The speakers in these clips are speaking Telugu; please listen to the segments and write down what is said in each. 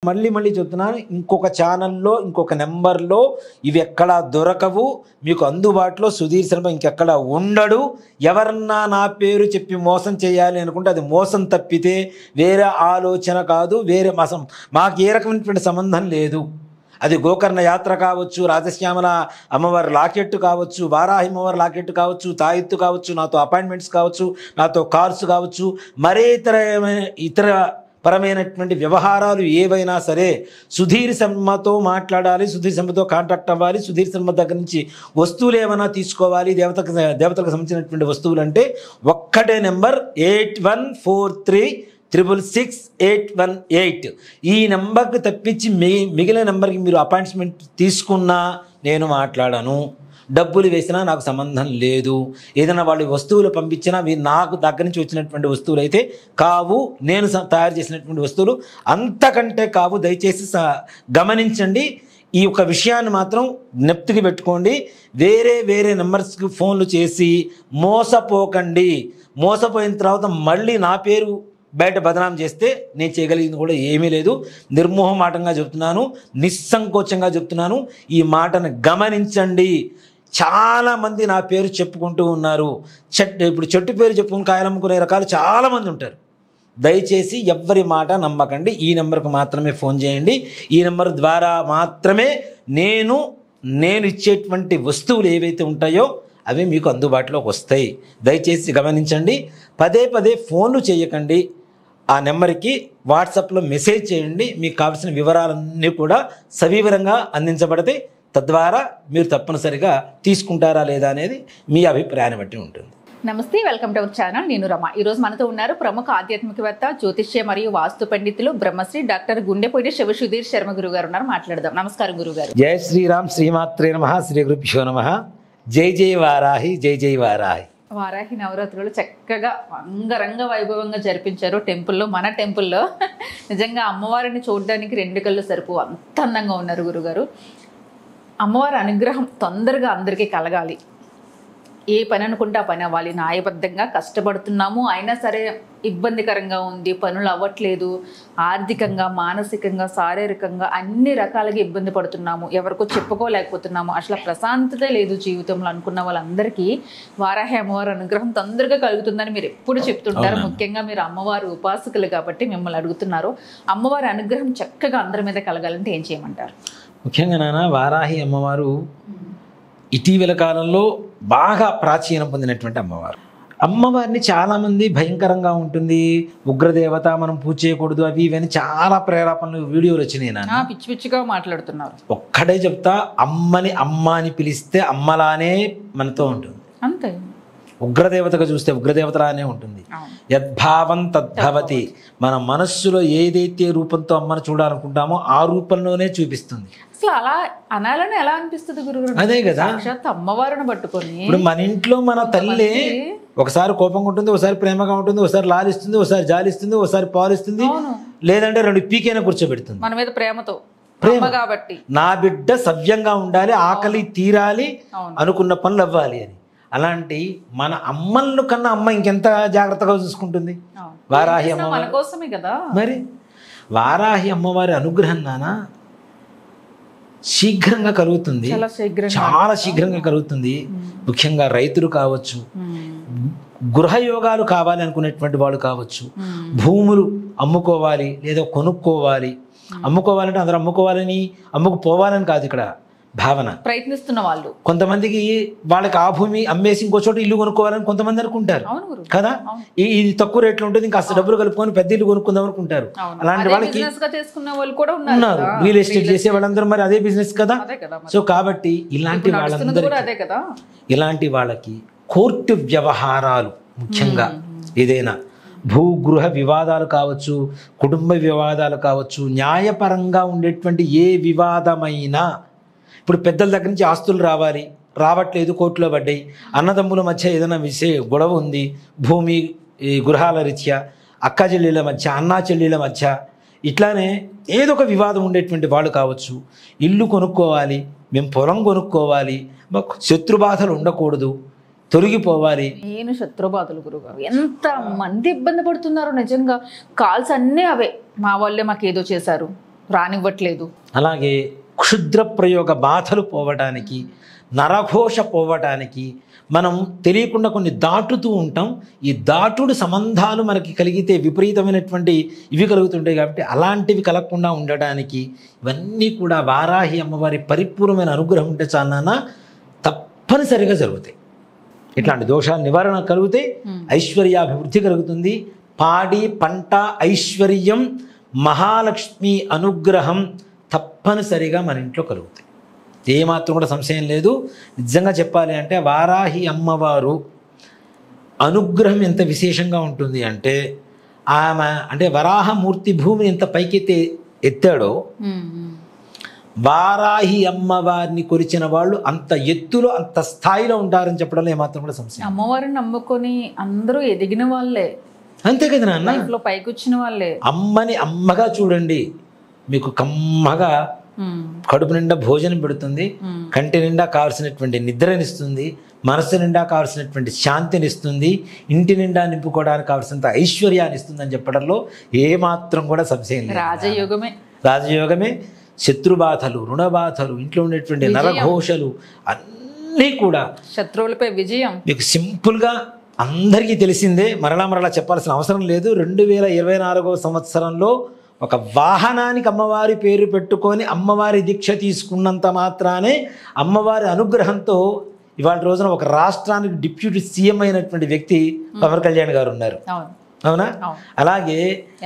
మళ్ళీ మళ్ళీ చెప్తున్నాను, ఇంకొక ఛానల్లో ఇంకొక నెంబర్లో ఇవి ఎక్కడా దొరకవు, మీకు అందుబాటులో సుధీర్ శర్మ ఇంకెక్కడ ఉండడు. ఎవరన్నా నా పేరు చెప్పి మోసం చేయాలి అనుకుంటే అది మోసం తప్పితే వేరే ఆలోచన కాదు, వేరే మాకు ఏ రకమైనటువంటి సంబంధం లేదు. అది గోకర్ణ యాత్ర కావచ్చు, రాజశ్యామల అమ్మవారి లాకెట్టు కావచ్చు, వారాహి అమ్మవారి లాకెట్టు కావచ్చు, తాయెత్తు కావచ్చు, నాతో అపాయింట్మెంట్స్ కావచ్చు, నాతో కార్స్ కావచ్చు, మరే ఇతర పరమైనటువంటి వ్యవహారాలు ఏవైనా సరే సుధీర్ శర్మతో మాట్లాడాలి, సుధీర్ శర్మతో కాంటాక్ట్ అవ్వాలి, సుధీర్ శర్మ దగ్గర నుంచి వస్తువులు ఏమైనా తీసుకోవాలి, దేవతలకు సంబంధించినటువంటి వస్తువులు అంటే ఒక్కటే నెంబర్ 8143666818. ఈ నెంబర్కి తప్పించి మిగిలిన నెంబర్కి మీరు అపాయింట్మెంట్ తీసుకున్నా నేను మాట్లాడాను, డబ్బులు వేసినా నాకు సంబంధం లేదు. ఏదైనా వాళ్ళు వస్తువులు పంపించినా నాకు దగ్గర నుంచి వచ్చినటువంటి వస్తువులు అయితే కావు, నేను తయారు చేసినటువంటి వస్తువులు అంతకంటే కావు. దయచేసి గమనించండి. ఈ యొక్క విషయాన్ని మాత్రం నెప్తికి పెట్టుకోండి. వేరే నెంబర్స్కి ఫోన్లు చేసి మోసపోకండి. మోసపోయిన తర్వాత మళ్ళీ నా పేరు బయట బదనాం చేస్తే నేను చేయగలిగింది కూడా ఏమీ లేదు. నిర్మోహమాటంగా చెప్తున్నాను, నిస్సంకోచంగా చెప్తున్నాను. ఈ మాటను గమనించండి. చాలామంది నా పేరు చెప్పుకుంటూ ఉన్నారు. ఇప్పుడు చెట్టు పేరు చెప్పుకుని కాయలు అమ్ముకునే రకాలు చాలామంది ఉంటారు. దయచేసి ఎవ్వరి మాట నమ్మకండి. ఈ నెంబర్కు మాత్రమే ఫోన్ చేయండి. ఈ నెంబర్ ద్వారా మాత్రమే నేను ఇచ్చేటువంటి వస్తువులు ఏవైతే ఉంటాయో అవి మీకు అందుబాటులోకి వస్తాయి. దయచేసి గమనించండి. పదే ఫోన్లు చేయకండి. ఆ నెంబర్కి వాట్సాప్లో మెసేజ్ చేయండి. మీకు కావాల్సిన వివరాలన్నీ కూడా సవివరంగా అందించబడితే తద్వారా మీరు తప్పనిసరిగా తీసుకుంటారా లేదా అనేది మీ అభిప్రాయాన్ని బట్టి ఉంటుంది. నమస్తే, వెల్కమ్ టు అవర్ ఛానల్. నేను రమ. ఈరోజు మనతో ఉన్నారు ప్రముఖ ఆధ్యాత్మికవేత్త, జ్యోతిష్య మరియు వాస్తు పండితులు బ్రహ్మశ్రీ డాక్టర్ గుండెపోయిన శివసుధీర్ శర్మ గురువు గారు ఉన్నారు. మాట్లాడదాం. నమస్కారం గురుగారు. జై శ్రీరామ్, శ్రీమాత్రే నమః, శ్రీ గురుభ్యో నమః. జై జై వారాహి, జై జై వారాహి. వారాహి నవరాత్రులు చక్కగా అంగరంగ వైభవంగా జరిపించారు టెంపుల్లో, మన టెంపుల్లో. నిజంగా అమ్మవారిని చూడడానికి 2 కళ్ళు సరిపో, అంత అందంగా ఉన్నారు గురుగారు. అమ్మవారి అనుగ్రహం తొందరగా అందరికీ కలగాలి. ఏ పని అనుకుంటే ఆ పని అవ్వాలి. న్యాయబద్ధంగా కష్టపడుతున్నాము, అయినా సరే ఇబ్బందికరంగా ఉంది, పనులు అవ్వట్లేదు, ఆర్థికంగా, మానసికంగా, శారీరకంగా అన్ని రకాలుగా ఇబ్బంది పడుతున్నాము, ఎవరికో చెప్పుకోలేకపోతున్నాము, అసలు ప్రశాంతత లేదు జీవితంలో అనుకున్న వాళ్ళందరికీ వారాహి అమ్మవారి అనుగ్రహం తొందరగా కలుగుతుందని మీరు ఎప్పుడు చెప్తుంటారు. ముఖ్యంగా మీరు అమ్మవారి ఉపాసకులు కాబట్టి మిమ్మల్ని అడుగుతున్నారు. అమ్మవారి అనుగ్రహం చక్కగా అందరి మీద కలగాలంటే ఏం చేయమంటారు? ముఖ్యంగా నాన్న, వారాహి అమ్మవారు ఇటీవల కాలంలో బాగా ప్రాచీనం పొందినటువంటి అమ్మవారిని చాలామంది భయంకరంగా ఉంటుంది, ఉగ్రదేవత, మనం పూజ చేయకూడదు, అవి ఇవన్నీ చాలా ప్రేరేపణలు వీడియోలు వచ్చినాయి. పిచ్చి పిచ్చిగా మాట్లాడుతున్నారు. ఒక్కడే చెప్తా, అమ్మ అని పిలిస్తే అమ్మలానే మనతో ఉంటుంది. అంతే. ఉగ్రదేవతగా చూస్తే ఉగ్రదేవతలానే ఉంటుంది. యద్భావం తద్భవతి. మన మనస్సులో ఏదైతే రూపంతో అమ్మను చూడాలనుకుంటామో ఆ రూపంలోనే చూపిస్తుంది. అసలు అలా అనాలని ఎలా అనిపిస్తుంది గురుగారు? అదే కదా, అమ్మవారిని పట్టుకొని. ఇప్పుడు మన ఇంట్లో మన తల్లి ఒకసారి కోపంగా ఉంటుంది, ఒకసారి ప్రేమగా ఉంటుంది, ఒకసారి లాలిస్తుంది, ఒకసారి జాలిస్తుంది, ఒకసారి పాలిస్తుంది, లేదంటే 2 పీకైనా కూర్చోబెడుతుంది మన మీద ప్రేమతో. ప్రేమ కాబట్టి నా బిడ్డ సవ్యంగా ఉండాలి, ఆకలి తీరాలి, అనుకున్న పనులు అవ్వాలి అని. అలాంటి మన అమ్మలను కన్నా అమ్మ ఇంకెంత జాగ్రత్తగా చూసుకుంటుంది వారాహి అమ్మవారి కోసమే కదా. మరి వారాహి అమ్మవారి అనుగ్రహం నాన్న శీఘ్రంగా కలుగుతుంది, చాలా శీఘ్రంగా కలుగుతుంది. ముఖ్యంగా రైతులు కావచ్చు, గృహయోగాలు కావాలి అనుకునేటువంటి వాళ్ళు కావచ్చు, భూములు అమ్ముకోవాలి లేదా కొనుక్కోవాలి. అమ్ముకోవాలంటే అందరూ అమ్ముకుపోవాలని కాదు ఇక్కడ భావన. ప్రయత్నిస్తున్న వాళ్ళు కొంతమందికి వాళ్ళకి ఆ భూమి అమ్మేసి ఇంకో చోట ఇల్లు కొనుక్కోవాలని కొంతమంది అనుకుంటారు కదా. ఇది తక్కువ రేట్లు ఉంటుంది, ఇంకా అసలు డబ్బులు కలుపుకొని పెద్ద ఇల్లు కొనుక్కుందాం అనుకుంటారు. అలాంటి వాళ్ళకి ఉన్నారు, రియల్ ఎస్టేట్ చేసే వాళ్ళందరూ మరి అదే బిజినెస్ కదా. సో కాబట్టి ఇలాంటి వాళ్ళకి కోర్టు వ్యవహారాలు, ముఖ్యంగా ఏదైనా భూగృహ వివాదాలు కావచ్చు, కుటుంబ వివాదాలు కావచ్చు, న్యాయపరంగా ఉండేటువంటి ఏ వివాదమైనా, ఇప్పుడు పెద్దల దగ్గర నుంచి ఆస్తులు రావట్లేదు, కోర్టులో పడ్డాయి, అన్నదమ్ముల మధ్య ఏదైనా గొడవ ఉంది, భూమి గృహాల రీత్యా, అక్క చెల్లెళ్ళ మధ్య, అన్నా చెల్లెళ్ళ మధ్య, ఇట్లానే ఏదో ఒక వివాదం ఉండేటువంటి వాళ్ళు కావచ్చు. ఇల్లు కొనుక్కోవాలి, మేము పొలం కొనుక్కోవాలి, మాకు శత్రుబాధలు ఉండకూడదు, తొలగిపోవాలి. నేను శత్రుబాధలు గురుగారు ఎంత మంది ఇబ్బంది పడుతున్నారు నిజంగా. కాల్స్ అన్నీ అవే, మా వాళ్ళే మాకు ఏదో చేశారు, రానివ్వట్లేదు. అలాగే క్షుద్ర ప్రయోగ బాధలు పోవడానికి, నరఘోష పోవడానికి మనం తెలియకుండా కొన్ని దాటుతూ ఉంటాం. ఈ దాటుడు సంబంధాలు మనకి కలిగితే విపరీతమైనటువంటి ఇవి కలుగుతుంటాయి. కాబట్టి అలాంటివి కలగకుండా ఉండడానికి ఇవన్నీ కూడా వారాహి అమ్మవారి పరిపూర్ణమైన అనుగ్రహం ఉంటే చాలా తప్పనిసరిగా జరుగుతాయి. ఇట్లాంటి దోషాల నివారణ కలిగితే ఐశ్వర్యాభివృద్ధి కలుగుతుంది. పాడి పంట ఐశ్వర్యం మహాలక్ష్మి అనుగ్రహం తప్పనిసరిగా మన ఇంట్లో కలుగుతాయి. ఏమాత్రం కూడా సంశయం లేదు. నిజంగా చెప్పాలి అంటే వారాహి అమ్మవారు అనుగ్రహం ఎంత విశేషంగా ఉంటుంది అంటే ఆమె అంటే వరాహమూర్తి భూమిని ఎంత పైకెత్తి ఎత్తాడో వారాహి అమ్మవారిని కొలిచిన వాళ్ళు అంత ఎత్తులో అంత స్థాయిలో ఉంటారని చెప్పడంలో ఏమాత్రం కూడా సంశయం. అమ్మవారిని నమ్ముకొని అందరూ ఎదిగిన వాళ్ళే, అంతే కదా నాన్న, లైఫ్లో పైకి వచ్చిన వాళ్ళే. అమ్మని అమ్మగా చూడండి, మీకు కమ్మగా కడుపు నిండా భోజనం పెడుతుంది, కంటి నిండా కావాల్సినటువంటి నిద్రనిస్తుంది, మనస్సు నిండా కావాల్సినటువంటి శాంతినిస్తుంది, ఇంటి నిండా నింపుకోవడానికి కావాల్సినంత ఐశ్వర్యాన్ని ఇస్తుంది అని చెప్పడంలో ఏమాత్రం కూడా సంశయం లేదు. రాజయోగమే, రాజయోగమే. శత్రుబాధలు, రుణబాధలు, ఇంట్లో ఉండేటువంటి నరఘోషలు అన్నీ కూడా, శత్రువులపై విజయం మీకు సింపుల్గా అందరికీ తెలిసిందే, మరలా చెప్పాల్సిన అవసరం లేదు. 2024వ సంవత్సరంలో ఒక వాహనానికి అమ్మవారి పేరు పెట్టుకొని అమ్మవారి దీక్ష తీసుకున్నంత మాత్రానే అమ్మవారి అనుగ్రహంతో ఇవాళ రోజున ఒక రాష్ట్రానికి డిప్యూటీ సీఎం అయినటువంటి వ్యక్తి పవన్ కళ్యాణ్ గారు ఉన్నారు. అవునా? అలాగే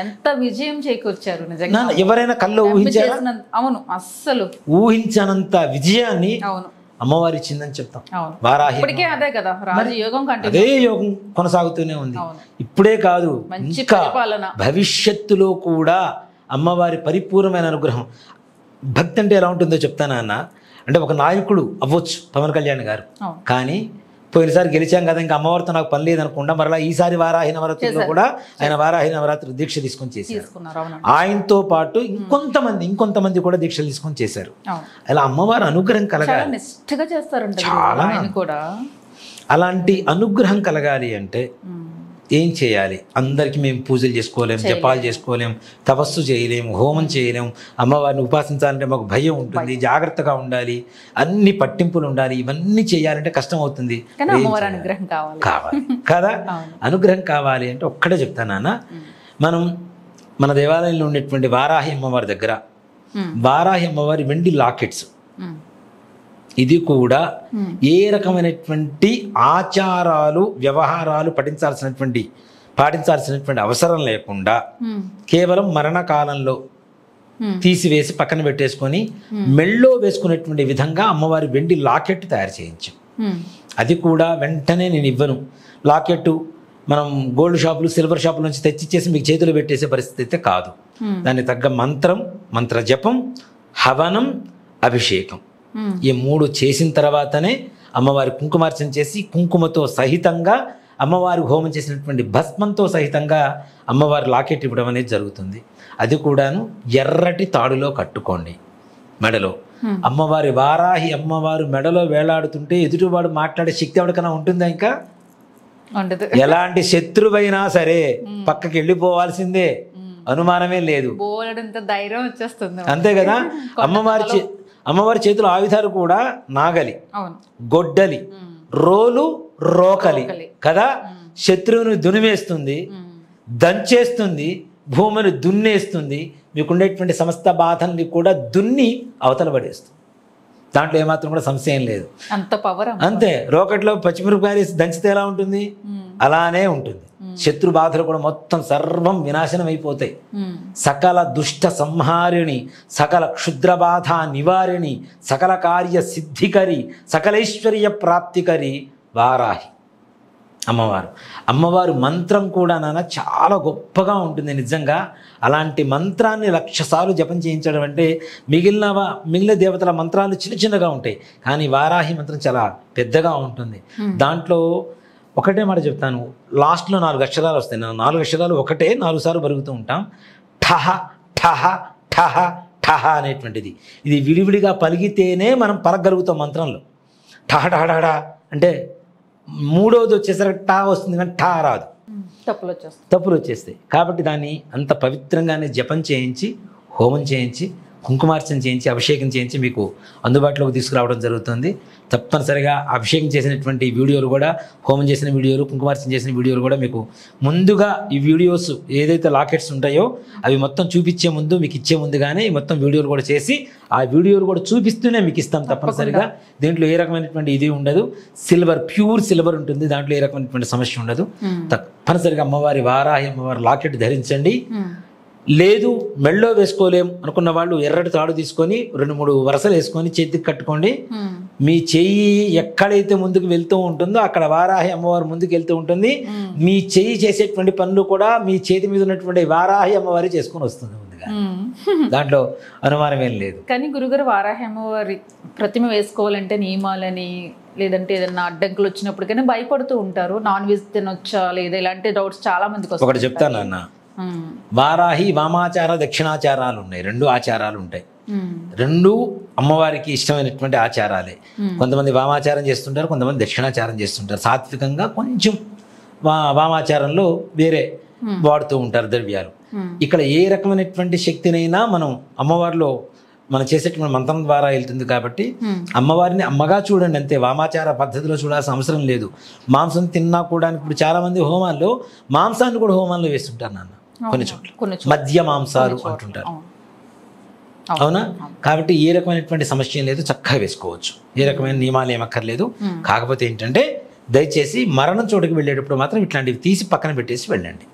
ఎంత విజయం చేకూర్చారు నిజంగా. ఎవరైనా కల్లో ఊహించారా? అవును, అస్సలు ఊహించనంత విజయాన్ని అవును అమ్మవారి ఇచ్చిందని చెప్తాం. వారాహి అదే కదా రాజయోగం, అదే యోగం కొనసాగుతూనే ఉంది. ఇప్పుడే కాదు, ఇంకా భవిష్యత్తులో కూడా అమ్మవారి పరిపూర్ణమైన అనుగ్రహం. భక్తి అంటే ఎలా ఉంటుందో చెప్తానా అన్న. అంటే ఒక నాయకుడు అవ్వచ్చు పవన్ కళ్యాణ్ గారు, కానీ పోయినసారి గెలిచాం కదా ఇంకా అమ్మవారితో నాకు పని లేదనుకుండా మరలా ఈసారి వారాహి నవరాత్రిలో కూడా ఆయన వారాహి నవరాత్రి దీక్ష తీసుకొని చేశారు. ఆయనతో పాటు ఇంకొంతమంది కూడా దీక్షలు తీసుకొని చేశారు. అలా అమ్మవారి అనుగ్రహం కలగాలి, చాలా కూడా అలాంటి అనుగ్రహం కలగాలి అంటే ఏం చేయాలి? అందరికీ మేము పూజలు చేసుకోలేం, జపాలు చేసుకోలేం, తపస్సు చేయలేము, హోమం చేయలేం. అమ్మవారిని ఉపాసించాలంటే మాకు భయం ఉంటుంది, జాగ్రత్తగా ఉండాలి, అన్ని పట్టింపులు ఉండాలి. ఇవన్నీ చేయాలంటే కష్టం అవుతుంది. కావాలి కదా, అనుగ్రహం కావాలి అంటే ఒక్కడే చెప్తానా, మనం మన దేవాలయంలో ఉండేటువంటి వారాహి అమ్మవారి దగ్గర వారాహి అమ్మవారి వెండి లాకెట్స్, ఇది కూడా ఏ రకమైనటువంటి ఆచారాలు వ్యవహారాలు పాటించాల్సినటువంటి అవసరం లేకుండా కేవలం మరణకాలంలో తీసివేసి పక్కన పెట్టేసుకొని మెళ్ళో వేసుకునేటువంటి విధంగా అమ్మవారి వెండి లాకెట్ తయారు చేయించాం. అది కూడా వెంటనే నేను ఇవ్వను. లాకెట్ మనం గోల్డ్ షాపులు, సిల్వర్ షాపుల నుంచి తెచ్చిచ్చేసి మీకు చేతులు పెట్టేసే పరిస్థితి అయితే కాదు. దానికి తగ్గ మంత్ర జపం, హవనం, అభిషేకం, ఈ 3 చేసిన తర్వాతనే అమ్మవారి కుంకుమార్చన చేసి కుంకుమతో సహితంగా అమ్మవారి హోమం చేసినటువంటి భస్మంతో సహితంగా అమ్మవారి లాకెట్ ఇవ్వడం అనేది జరుగుతుంది. అది కూడాను ఎర్రటి తాడులో కట్టుకోండి మెడలో. అమ్మవారి వారాహి అమ్మవారు మెడలో వేలాడుతుంటే ఎదుటివాడు మాట్లాడే శక్తి ఎవరికైనా ఉంటుందా? ఇంకా ఎలాంటి శత్రువైనా సరే పక్కకి వెళ్ళిపోవాల్సిందే, అనుమానమే లేదు. ధైర్యం వచ్చేస్తుంది, అంతే కదా. అమ్మవారి చేతుల ఆయుధాలు కూడా నాగలి, గొడ్డలి, రోలు, రోకలి కదా. శత్రువుని దునివేస్తుంది, దంచేస్తుంది, భూమిని దున్నేస్తుంది, మీకుండేటువంటి సమస్త బాధల్ని కూడా దున్ని అవతల పడేస్తుంది. దాంట్లో ఏమాత్రం కూడా సంశయం లేదు. అంతే. రోకెట్లో పచ్చిమిరపకాయలు దంచితే ఎలా ఉంటుంది అలానే ఉంటుంది. శత్రు బాధలు కూడా మొత్తం సర్వం వినాశనం అయిపోతాయి. సకల దుష్ట సంహారిణి, సకల క్షుద్ర బాధ నివారిణి, సకల కార్య సిద్ధికరి, సకలైశ్వర్య ప్రాప్తికరి వారాహి అమ్మవారు మంత్రం కూడా నాన్న చాలా గొప్పగా ఉంటుంది నిజంగా. అలాంటి మంత్రాన్ని 1,00,000 సార్లు జపం చేయించడం అంటే మిగిలిన దేవతల మంత్రాలు చిన్నగా ఉంటాయి, కానీ వారాహి మంత్రం చాలా పెద్దగా ఉంటుంది. దాంట్లో ఒకటే మాట చెప్తాను, లాస్ట్లో 4 అక్షరాలు వస్తాయి. 4 అక్షరాలు ఒకటే 4 సార్లు బరుగుతూ ఉంటాం. ఠహ ఠహ ఠహ ఠహ అనేటువంటిది. ఇది విడివిడిగా పలిగితేనే మనం పలకగలుగుతాం మంత్రంలో. ఠహ ఠహ ఠహ అంటే 3వది వచ్చేసరికి టా వస్తుంది, కానీ టా రాదు, తప్పులు వచ్చేస్తాయి. కాబట్టి దాన్ని అంత పవిత్రంగానే జపం చేయించి హోమం చేయించి కుంకుమార్చన చేయించి అభిషేకం చేయించి మీకు అందుబాటులోకి తీసుకురావడం జరుగుతుంది. తప్పనిసరిగా అభిషేకం చేసినటువంటి వీడియోలు కూడా, హోమం చేసిన వీడియోలు, కుంకుమార్చన చేసిన వీడియోలు కూడా మీకు ముందుగా ఈ వీడియోస్ ఏదైతే లాకెట్స్ ఉంటాయో అవి మొత్తం చూపించే ముందు, మీకు ఇచ్చే ముందుగానే ఈ మొత్తం వీడియోలు కూడా చేసి ఆ వీడియోలు కూడా చూపిస్తూనే మీకు ఇస్తాం తప్పనిసరిగా. దీంట్లో ఏ రకమైనటువంటి ఇది ఉండదు. సిల్వర్, ప్యూర్ సిల్వర్ ఉంటుంది, దాంట్లో ఏ రకమైనటువంటి సమస్య ఉండదు. తప్పనిసరిగా అమ్మవారి వారాహి అమ్మవారి లాకెట్ ధరించండి. లేదు మెళ్ళో వేసుకోలేం అనుకున్న వాళ్ళు ఎర్రటి తాడు తీసుకొని 2-3 వరసలు వేసుకొని చేతికి కట్టుకోండి. మీ చెయ్యి ఎక్కడైతే ముందుకు వెళ్తూ ఉంటుందో అక్కడ వారాహి అమ్మవారు ముందుకు వెళ్తూ ఉంటుంది. మీ చెయ్యి చేసేటువంటి పనులు కూడా మీ చేతి మీద ఉన్నటువంటి వారాహి అమ్మవారి చేసుకొని వస్తుంది ముందుగా. దాంట్లో అనుమానం ఏం లేదు. కానీ గురుగారు, వారాహి అమ్మవారి ప్రతిమ వేసుకోవాలంటే నియమాలని, లేదంటే ఏదన్నా అడ్డంకులు వచ్చినప్పటికైనా భయపడుతూ ఉంటారు. నాన్ వెజ్ తినొచ్చా లేదా, ఇలాంటి డౌట్స్ చాలా మందికి వస్తాయి. ఒకటి చెప్తాను అన్న, వారాహి వామాచార దక్షిణాచారాలు ఉన్నాయి, 2 ఆచారాలు ఉంటాయి. 2 అమ్మవారికి ఇష్టమైనటువంటి ఆచారాలే. కొంతమంది వామాచారం చేస్తుంటారు, కొంతమంది దక్షిణాచారం చేస్తుంటారు. సాత్వికంగా కొంచెం వామాచారంలో వేరే వాడుతూ ఉంటారు ద్రవ్యాలు. ఇక్కడ ఏ రకమైనటువంటి శక్తినైనా మనం అమ్మవారిలో మనం చేసేటువంటి మంత్రం ద్వారా వెళ్తుంది కాబట్టి అమ్మవారిని అమ్మగా చూడండి అంతే. వామాచార పద్ధతిలో చూడాల్సిన అవసరం లేదు. మాంసం తిన్నా కూడా ఇప్పుడు చాలా మంది హోమాల్లో మాంసాన్ని కూడా హోమాల్లో వేస్తుంటారు నాన్న, కొన్ని చోట్ల మధ్య మాంసాలు అంటుంటారు. అవునా? కాబట్టి ఏ రకమైనటువంటి సమస్య లేదు, చక్కగా వేసుకోవచ్చు. ఏ రకమైన నియమాలు ఏమక్కర్లేదు. కాకపోతే ఏంటంటే దయచేసి మరణం చోటుకి వెళ్ళేటప్పుడు మాత్రం ఇట్లాంటివి తీసి పక్కన పెట్టేసి వెళ్ళండి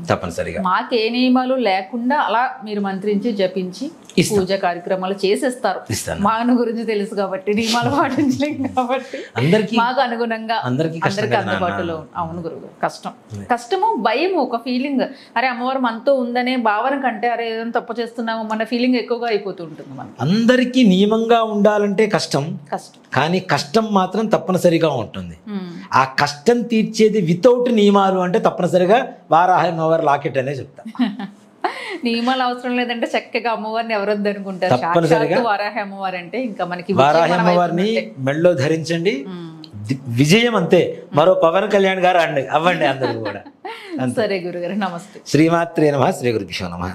తప్పనిసరిగా. మాకే నియమాలు లేకుండా అలా మీరు మంత్రించి జపించి పూజ కార్యక్రమాలు చేసేస్తారు. మాను గురించి తెలుసు కాబట్టి, నియమాలు పాటించలేము కాబట్టి అందరికీ మాకు అనుగుణంగా అందరికీ అందుబాటులో. అవును గురుగారు, కష్టము, భయం, ఒక ఫీలింగ్, అరే అమ్మవారు మనతో ఉందనే భావన కంటే అరే ఏదైనా తప్పు చేస్తున్నాము మన ఫీలింగ్ ఎక్కువగా అయిపోతూ ఉంటుంది. మనకి అందరికీ నియమంగా ఉండాలంటే కష్టం, కానీ కష్టం మాత్రం తప్పనిసరిగా ఉంటుంది. ఆ కష్టం తీర్చేది వితౌట్ నియమాలు అంటే తప్పనిసరిగా వారాహి అమ్మవారి లాకెట్ అనే చెప్తా. నియమాలు అవసరం లేదంటే చక్కగా అమ్మవారిని ఎవరొద్దు అనుకుంటారు. తప్పనిసరిగా వారాహి అమ్మవారు అంటే ఇంకా మనకి వారాహి అమ్మవారిని మెళ్ళో ధరించండి. విజయం అంతే. మరో పవన్ కళ్యాణ్ గారు అవ్వండి అందరూ కూడా. సరే గురుగారు, నమస్తే. శ్రీమాత్రే నమః. శ్రీ గురుభ్యో నమః.